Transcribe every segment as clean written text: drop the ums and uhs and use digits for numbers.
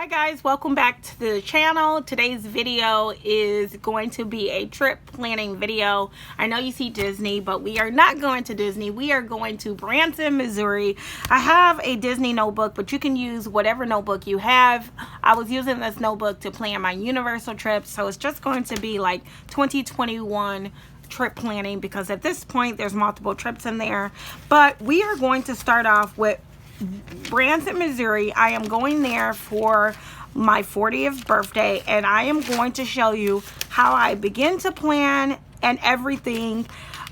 Hi guys, welcome back to the channel. Today's video is going to be a trip planning video. I know you see Disney, but we are not going to Disney. We are going to Branson, Missouri. I have a Disney notebook, but you can use whatever notebook you have. I was using this notebook to plan my Universal trip, so it's just going to be like 2021 trip planning because at this point there's multiple trips in there. But we are going to start off with Branson, Missouri. I am going there for my 40th birthday, and I am going to show you how I begin to plan and everything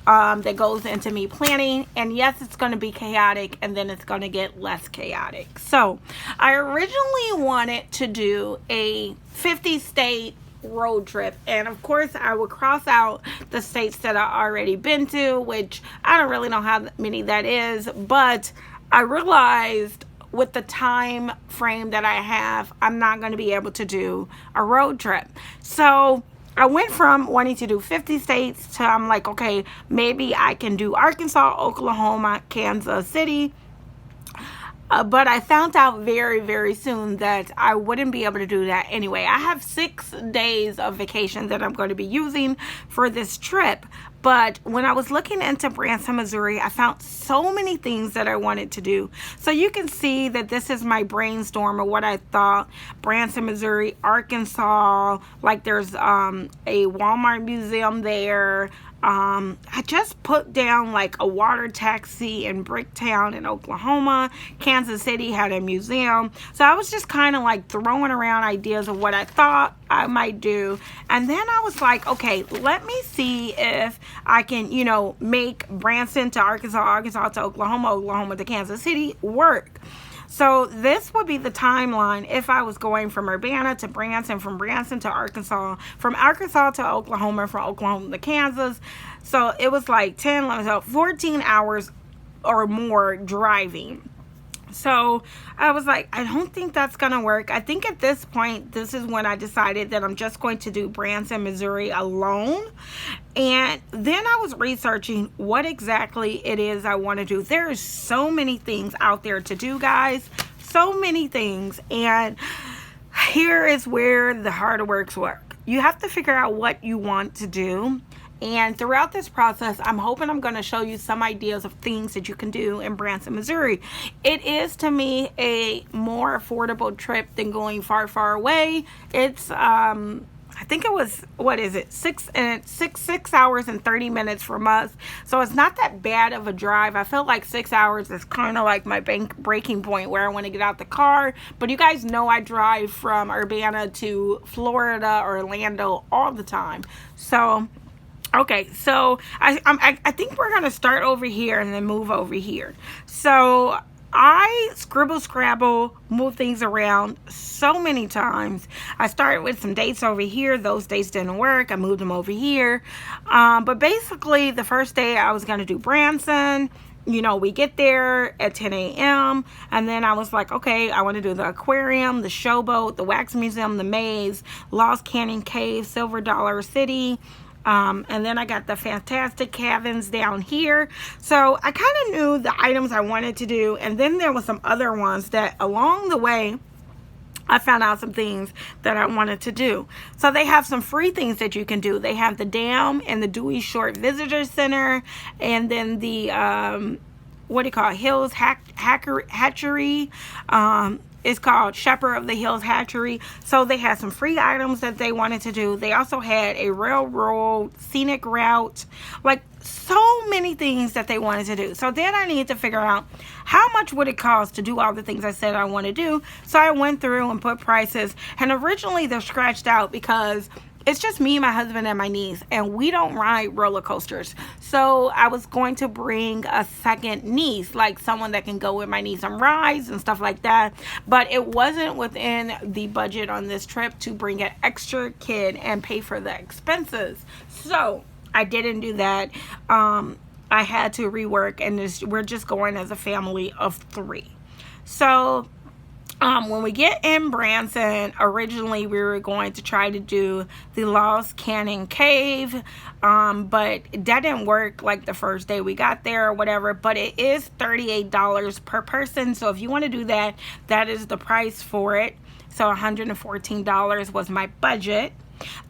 that goes into me planning. And yes, it's going to be chaotic, and then it's going to get less chaotic. So I originally wanted to do a 50-state road trip, and of course I would cross out the states that I already been to, which I don't really know how many that is, but I realized with the time frame that I have, I'm not going to be able to do a road trip. So I went from wanting to do 50 states to I'm like, okay, maybe I can do Arkansas, Oklahoma, Kansas City. But I found out very, very soon that I wouldn't be able to do that anyway. I have 6 days of vacation that I'm going to be using for this trip. But when I was looking into Branson, Missouri, I found so many things that I wanted to do. So you can see that this is my brainstorm of what I thought. Branson, Missouri, Arkansas, like there's a Walmart museum there. I just put down like a water taxi in Bricktown in Oklahoma. Kansas City had a museum. So I was just kind of like throwing around ideas of what I thought I might do. And then I was like, okay, let me see if I can, make Branson to Arkansas, Arkansas to Oklahoma, Oklahoma to Kansas City work. So this would be the timeline if I was going from Urbana to Branson, from Branson to Arkansas, from Arkansas to Oklahoma, from Oklahoma to Kansas. So it was like 14 hours or more driving. So I was like, I don't think that's going to work. I think at this point, this is when I decided that I'm just going to do Branson, Missouri alone. And then I was researching what exactly it is I want to do. There are so many things out there to do, guys. So many things. And here is where the harder works work. You have to figure out what you want to do. And throughout this process, I'm hoping I'm going to show you some ideas of things that you can do in Branson, Missouri. It is, to me, a more affordable trip than going far, far away. It's, I think it was, 6 hours and 30 minutes from us. So it's not that bad of a drive. I feel like 6 hours is kind of like my breaking point where I want to get out the car. But you guys know I drive from Urbana to Florida or Orlando all the time. So okay, so I think we're going to start over here and then move over here. So I scrabble, move things around so many times. I started with some dates over here. Those dates didn't work. I moved them over here. But basically, the first day I was going to do Branson. We get there at 10 a.m. And then I was like, okay, I want to do the aquarium, the showboat, the wax museum, the maze, Lost Canyon Cave, Silver Dollar City. And then I got the fantastic cabins down here. So I kind of knew the items I wanted to do. And then there were some other ones that along the way, I found out some things that I wanted to do. So they have some free things that you can do. They have the dam and the Dewey Short Visitor Center. And then the, Hills Hatchery. It's called Shepherd of the Hills Hatchery. So they had some free items that they wanted to do. They also had a railroad scenic route, like so many things that they wanted to do. So then I needed to figure out how much would it cost to do all the things I said I want to do. So I went through and put prices, and originally they're scratched out because it's just me, my husband, and my niece, and we don't ride roller coasters. So I was going to bring a second niece, like someone that can go with my niece on rides and stuff like that. But it wasn't within the budget on this trip to bring an extra kid and pay for the expenses. So I didn't do that. I had to rework, and we're just going as a family of 3. So when we get in Branson, originally we were going to try to do the Lost Canyon Cave, but that didn't work like the first day we got there or whatever. But it is $38 per person, so if you want to do that, that is the price for it. so $114 was my budget.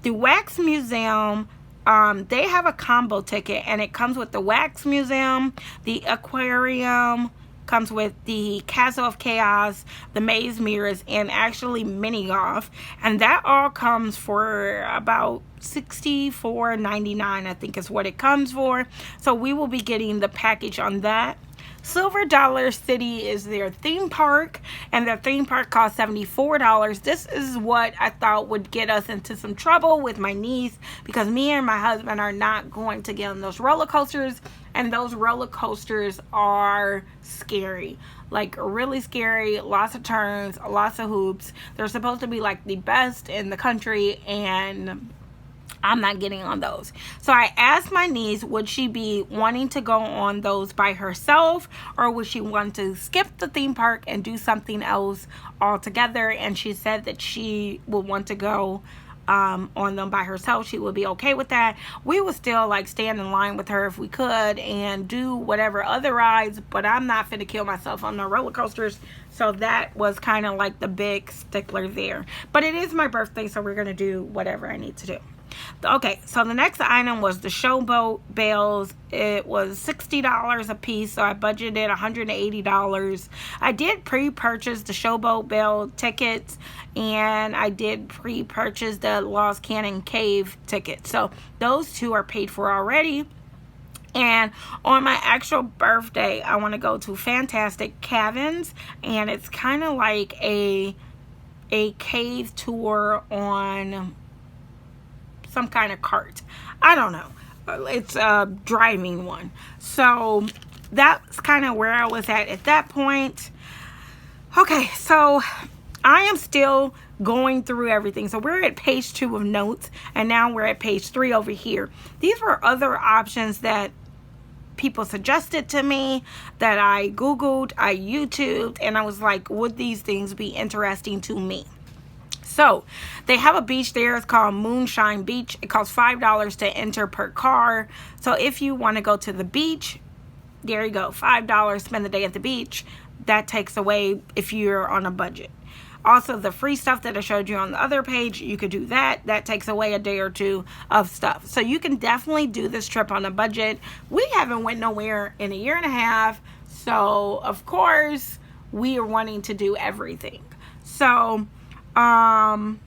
The Wax Museum, they have a combo ticket, and it comes with the Wax Museum, the aquarium, comes with the Castle of Chaos, the Maze Mirrors, and actually mini golf, and that all comes for about $64.99, I think is what it comes for. So we will be getting the package on that. Silver Dollar City is their theme park, and their theme park costs $74. This is what I thought would get us into some trouble with my niece, because me and my husband are not going to get on those roller coasters, and those roller coasters are scary, like really scary. Lots of turns, lots of hoops. They're supposed to be like the best in the country, and I'm not getting on those. So I asked my niece, would she be wanting to go on those by herself, or would she want to skip the theme park and do something else altogether? And she said that she would want to go on them by herself. She would be okay with that. We would still like stand in line with her if we could and do whatever other rides, but I'm not finna kill myself on the roller coasters. So that was kind of like the big stickler there. But it is my birthday, so we're gonna do whatever I need to do. Okay, so the next item was the showboat bales. It was $60 a piece, so I budgeted $180. I did pre-purchase the showboat bale tickets, and I did pre-purchase the Lost Canyon Cave ticket. So those two are paid for already. And on my actual birthday, I want to go to Fantastic Caverns, and it's kind of like a cave tour on some kind of cart. I don't know. It's a driving one. So that's kind of where I was at that point. Okay, so I am still going through everything. So we're at page 2 of notes, and now we're at page 3 over here. These were other options that people suggested to me, that I Googled, I YouTubed, and I was like, would these things be interesting to me? So they have a beach there. It's called Moonshine Beach. It costs $5 to enter per car. So if you want to go to the beach, there you go, $5, spend the day at the beach. That takes away if you're on a budget. Also, the free stuff that I showed you on the other page, you could do that. That takes away a day or two of stuff. So you can definitely do this trip on a budget. We haven't went nowhere in a year and a half. So of course we are wanting to do everything. So I'm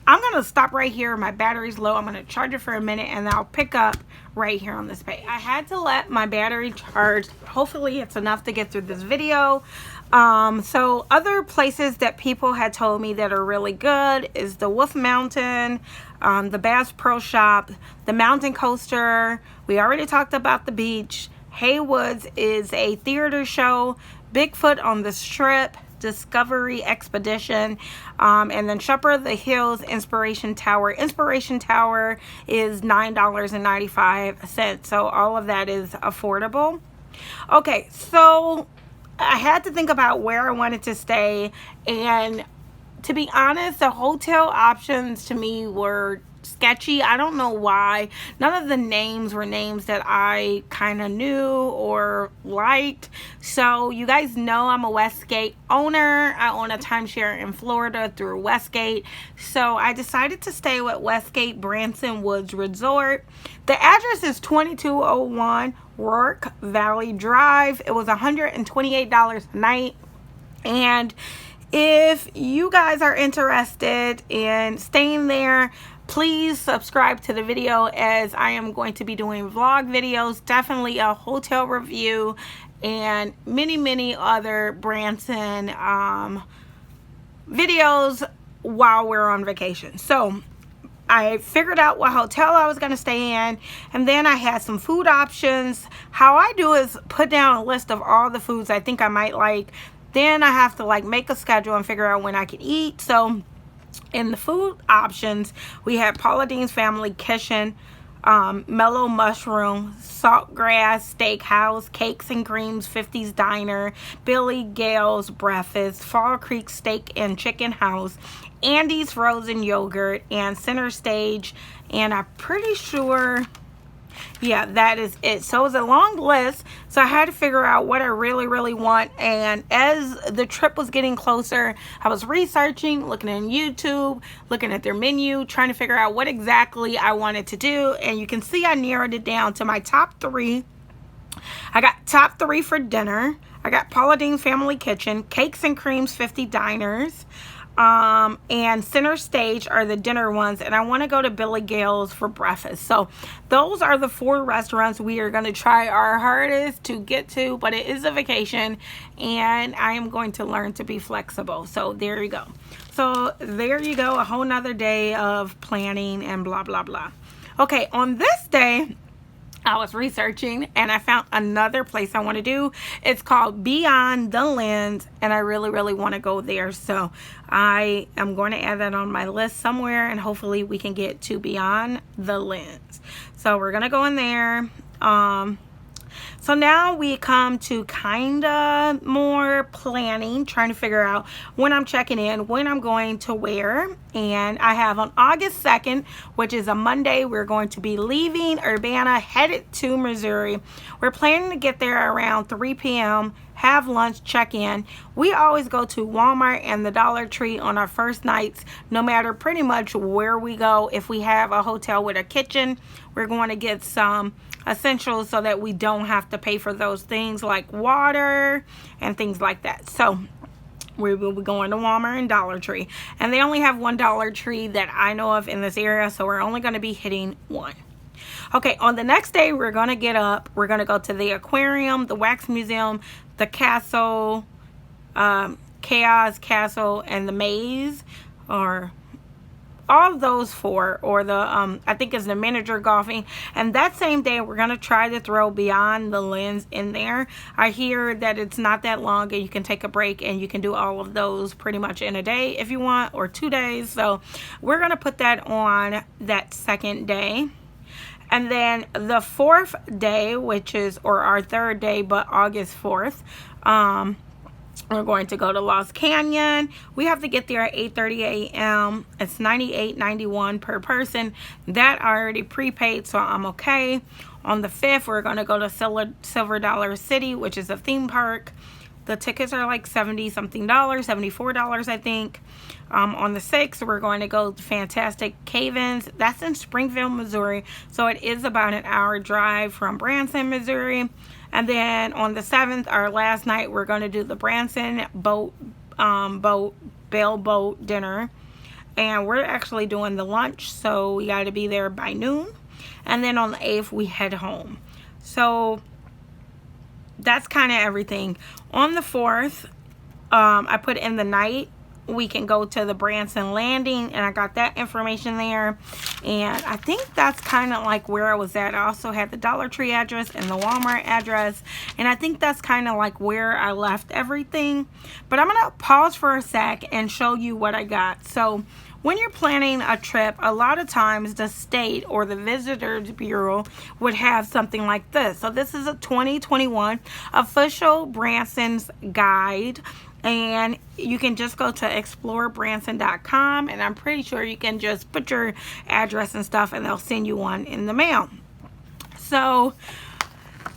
gonna stop right here. My battery's low. I'm gonna charge it for a minute, and I'll pick up right here on this page. I had to let my battery charge. Hopefully it's enough to get through this video. So other places that people had told me that are really good is the Wolf Mountain, the Bass Pro Shop, the Mountain Coaster. We already talked about the beach. Haywood's is a theater show. Bigfoot on the Strip, Discovery Expedition, and then Shepherd of the Hills Inspiration Tower. Inspiration Tower is $9.95, so all of that is affordable. Okay, so I had to think about where I wanted to stay, and to be honest, the hotel options to me were sketchy. I don't know why. None of the names were names that I kind of knew or liked. So you guys know I'm a Westgate owner. I own a timeshare in Florida through Westgate. So I decided to stay with Westgate Branson Woods Resort. The address is 2201 Rourke Valley Drive. It was $128 a night. And if you guys are interested in staying there, please subscribe to the video, as I am going to be doing vlog videos, definitely a hotel review, and many other Branson videos while we're on vacation. So I figured out what hotel I was going to stay in, and then I had some food options. How I do is put down a list of all the foods I think I might like. Then I have to like make a schedule and figure out when I can eat. So in the food options, we had Paula Dean's Family Kitchen, Mellow Mushroom, Saltgrass Steakhouse, Cakes and Creams 50s Diner, Billy Gale's Breakfast, Fall Creek Steak and Chicken House, Andy's Frozen Yogurt, and Center Stage. And I'm pretty sure yeah, that is it. So it's a long list, so I had to figure out what I really want. And as the trip was getting closer, I was researching, looking on YouTube, looking at their menu, trying to figure out what exactly I wanted to do. And you can see I narrowed it down to my top 3. I got top 3 for dinner. I got Paula Deen's Family Kitchen, Cakes and Creams 50 Diners, and Center Stage are the dinner ones, and I want to go to Billy Gale's for breakfast. So those are the 4 restaurants we are going to try our hardest to get to, but it is a vacation and I am going to learn to be flexible. So there you go. So there you go, a whole nother day of planning and blah blah blah. Okay, on this day I was researching and I found another place I want to do. It's called Beyond the Lens, and I really want to go there. So I am going to add that on my list somewhere, and hopefully we can get to Beyond the Lens. So we're going to go in there. So now we come to kind of more planning, trying to figure out when I'm checking in, when I'm going to where. And I have on August 2nd, which is a Monday, we're going to be leaving Urbana, headed to Missouri. We're planning to get there around 3 p.m., have lunch, check in. We always go to Walmart and the Dollar Tree on our first nights, no matter pretty much where we go. If we have a hotel with a kitchen, we're going to get some essentials so that we don't have to pay for those things like water and things like that. So we will be going to Walmart and Dollar Tree, and they only have one Dollar Tree that I know of in this area, so we're only going to be hitting one. Okay, on the next day we're going to get up, we're going to go to the aquarium, the wax museum, the castle, chaos castle, and the maze, or all of those 4, or the I think it's the miniature golfing. And that same day we're gonna try to throw Beyond the Lens in there. I hear that it's not that long and you can take a break and you can do all of those pretty much in a day if you want, or 2 days. So we're gonna put that on that second day. And then the 4th day, which is, or our 3rd day, but August 4th, we're going to go to Lost Canyon. We have to get there at 8:30 a.m. It's $98.91 per person. That I already prepaid, so I'm okay. On the 5th, we're going to go to Silver Dollar City, which is a theme park. The tickets are like $70-something, $74, I think. On the 6th, we're going to go to Fantastic Cave-Ins. That's in Springfield, Missouri. So it is about an hour drive from Branson, Missouri. And then on the 7th, our last night, we're going to do the Branson boat dinner. And we're actually doing the lunch, so we got to be there by noon. And then on the 8th, we head home. So that's kind of everything. On the 4th, I put in the night. We can go to the Branson Landing, and I got that information there. And I think that's kind of like where I was at. I also had the Dollar Tree address and the Walmart address, and I think that's kind of like where I left everything. But I'm gonna pause for a sec and show you what I got. So when you're planning a trip, a lot of times the state or the Visitors Bureau would have something like this. So this is a 2021 official Branson's guide. And you can just go to explorebranson.com, and I'm pretty sure you can just put your address and stuff and they'll send you one in the mail. So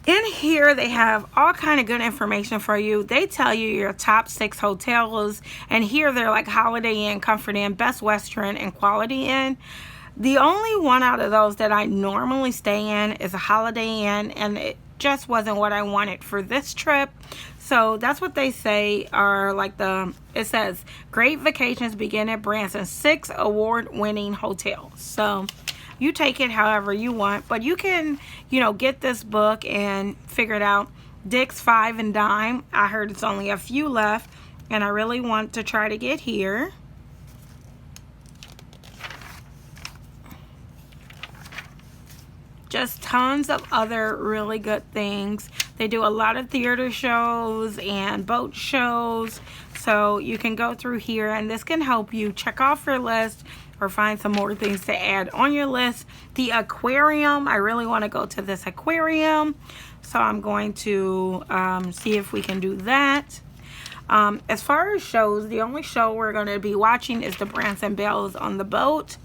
in here they have all kind of good information for you. They tell you your top 6 hotels, and here they're like Holiday Inn, Comfort Inn, Best Western, and Quality Inn. The only one out of those that I normally stay in is a Holiday Inn, and it just wasn't what I wanted for this trip. So that's what they say are like it says great vacations begin at Branson, 6 award-winning hotels. So you take it however you want, but you can, get this book and figure it out. Dick's Five and Dime. I heard it's only a few left, and I really want to try to get here. Just tons of other really good things. They do a lot of theater shows and boat shows. So you can go through here, and this can help you check off your list or find some more things to add on your list. The aquarium, I really want to go to this aquarium. So I'm going to see if we can do that. As far as shows, the only show we're going to be watching is the Branson Bells on the boat.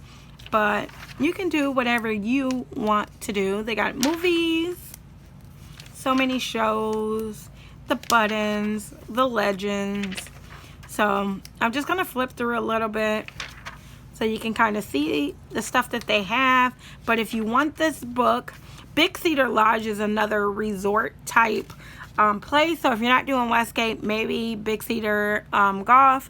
but you can do whatever you want to do. They got movies, so many shows, the buttons, the legends. So I'm just gonna flip through a little bit so you can kind of see the stuff that they have. But if you want this book, Big Cedar Lodge is another resort type place. So if you're not doing Westgate, maybe Big Cedar Golf.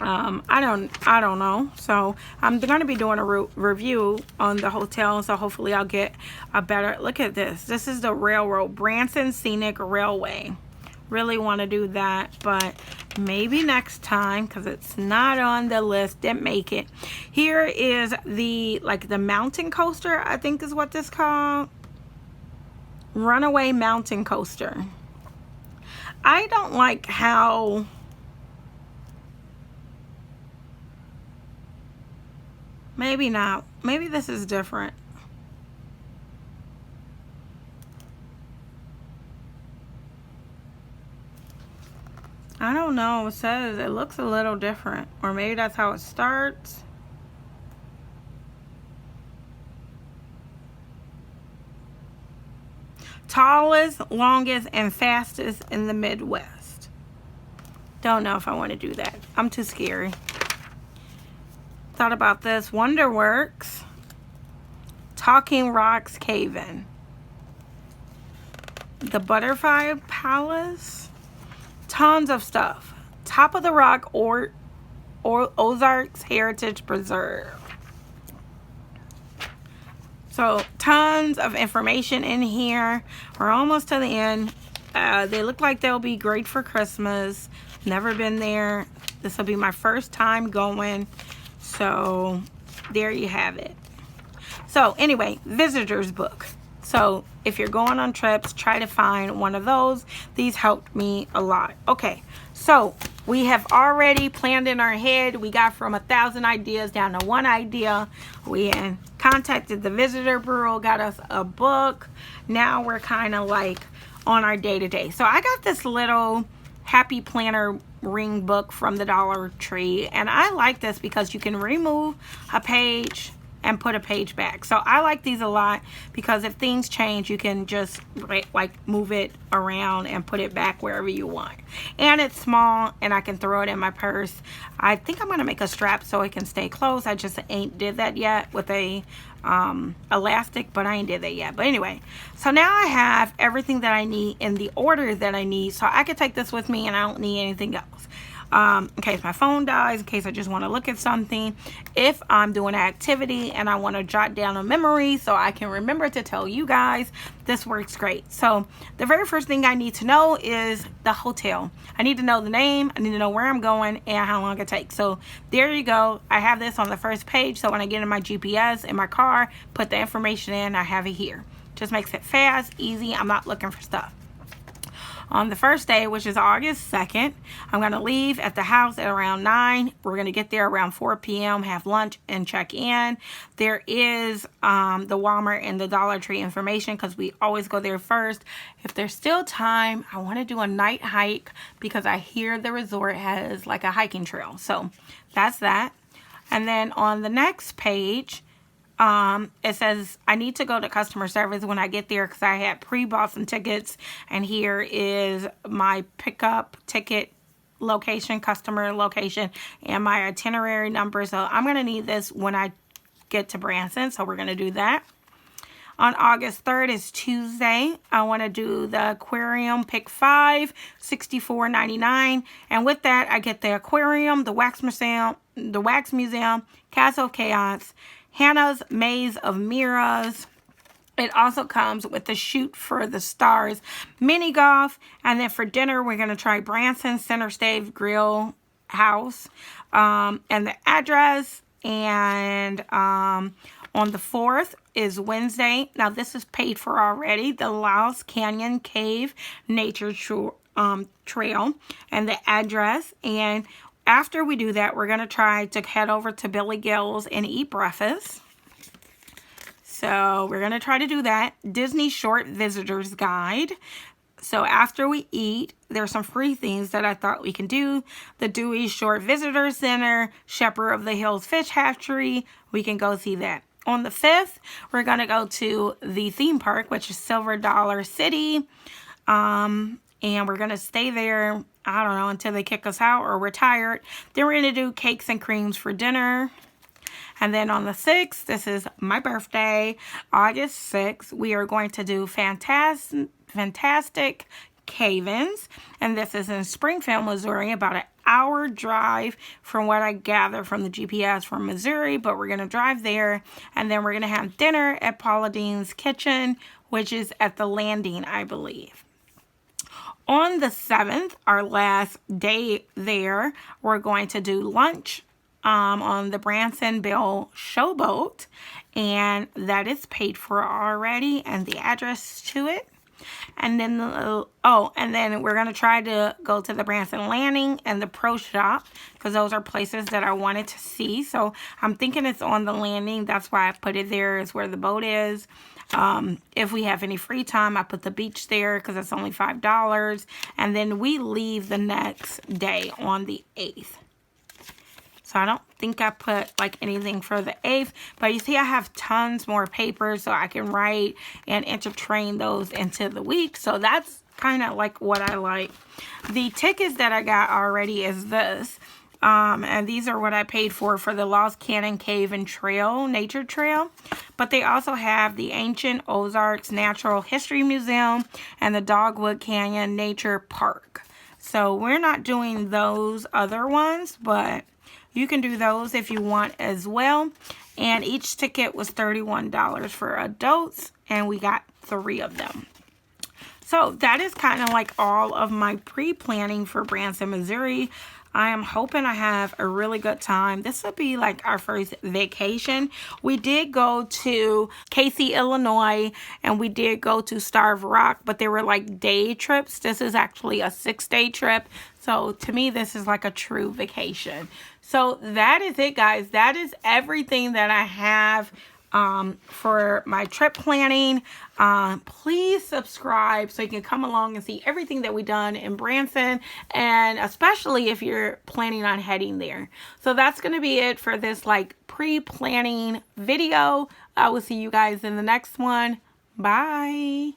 I don't know. So I'm going to be doing a review on the hotel. So hopefully I'll get a better look at this. This is the railroad, Branson Scenic Railway. Really want to do that, but maybe next time because it's not on the list. Didn't make it. Here is the mountain coaster, I think is what this called. Runaway mountain coaster. I don't like how maybe not. Maybe this is different. I don't know. It says it looks a little different, or maybe that's how it starts. Tallest, longest, and fastest in the Midwest. Don't know if I want to do that. I'm too scary. Thought about this. Wonderworks. Talking Rocks Cave-In. The Butterfly Palace. Tons of stuff. Top of the Rock or Ozarks Heritage Preserve. So tons of information in here. We're almost to the end. They look like they'll be great for Christmas. Never been there. This will be my first time going. So there you have it. So anyway, visitor's book. So if you're going on trips, try to find one of those. These helped me a lot. Okay, so we have already planned in our head. We got from 1,000 ideas down to 1 idea. We contacted the visitor bureau, got us a book. Now we're kind of like on our day-to-day. So I got this little Happy Planner ring book from the Dollar Tree, and I like this because you can remove a page and put a page back. So I like these a lot because if things change, you can just like move it around and put it back wherever you want. And it's small and I can throw it in my purse. I think I'm gonna make a strap so it can stay closed. I just ain't did that yet with a elastic, but I ain't did that yet. But anyway, so now I have everything that I need in the order that I need, so I can take this with me and I don't need anything else. In case my phone dies, in case I just want to look at something, if I'm doing an activity and I want to jot down a memory so I can remember to tell you guys, this works great. So the very first thing I need to know is the hotel. I need to know the name, I need to know where I'm going and how long it takes. So there you go. I have this on the first page, so when I get in my GPS in my car, put the information in, I have it here. Just makes it fast, easy. I'm not looking for stuff. On the first day, which is August 2nd, I'm going to leave at the house at around 9. We're going to get there around 4 p.m., have lunch, and check in. There is the Walmart and the Dollar Tree information because we always go there first. If there's still time, I want to do a night hike because I hear the resort has like a hiking trail. So that's that. And then on the next page, it says I need to go to customer service when I get there because I had pre-bought some tickets, and here is my pickup ticket location, customer location, and my itinerary number. So I'm going to need this when I get to Branson, so we're going to do that. On August 3rd is Tuesday. I want to do the aquarium, pick 5, $64.99, and with that I get the aquarium, the wax museum, Castle of Chaos, Hannah's Maze of Mirrors. It also comes with the Shoot for the Stars mini golf. And then for dinner, we're going to try Branson Center Stage Grill House. And the address. And on the 4th is Wednesday. Now, this is paid for already. The Lost Canyon Cave Nature Trail. And the address. And after we do that, we're going to try to head over to Billy Gill's and eat breakfast. So we're going to try to do that. Disney Short Visitor's Guide. So after we eat, there's some free things that I thought we can do. The Dewey Shore Visitor Center, Shepherd of the Hills Fish Hatchery. We can go see that. On the 5th, we're going to go to the theme park, which is Silver Dollar City. And we're going to stay there, I don't know, until they kick us out or we're tired. Then we're going to do cakes and creams for dinner. And then on the 6th, this is my birthday, August 6th, we are going to do Fantastic Cave-Ins. And this is in Springfield, Missouri, about an hour drive from what I gather from the GPS from Missouri. But we're going to drive there. And then we're going to have dinner at Paula Deen's Kitchen, which is at the Landing, I believe. On the 7th, our last day there, we're going to do lunch on the Branson Bill Showboat, and that is paid for already, and the address to it. And then and then we're gonna try to go to the Branson Landing and the Pro Shop, because those are places that I wanted to see. So I'm thinking it's on the Landing. That's why I put it there, is where the boat is. If we have any free time, I put the beach there because it's only $5. And then we leave the next day on the 8th. So I don't think I put like anything for the 8th, but you see I have tons more papers so I can write and intertrain those into the week. So that's kind of like what I like. The tickets that I got already is this. And these are what I paid for the Lost Cannon Cave and Trail, Nature Trail. But they also have the Ancient Ozarks Natural History Museum and the Dogwood Canyon Nature Park. So we're not doing those other ones, but you can do those if you want as well. And each ticket was $31 for adults, and we got 3 of them. So that is kind of like all of my pre-planning for Branson, Missouri. I am hoping I have a really good time. This will be like our first vacation. We did go to Casey, Illinois, and we did go to Starved Rock, but they were like day trips. This is actually a 6-day trip. So to me, this is like a true vacation. So that is it, guys. That is everything that I have for my trip planning. Please subscribe so you can come along and see everything that we've done in Branson, and especially if you're planning on heading there. So that's going to be it for this like pre-planning video. I will see you guys in the next one. Bye.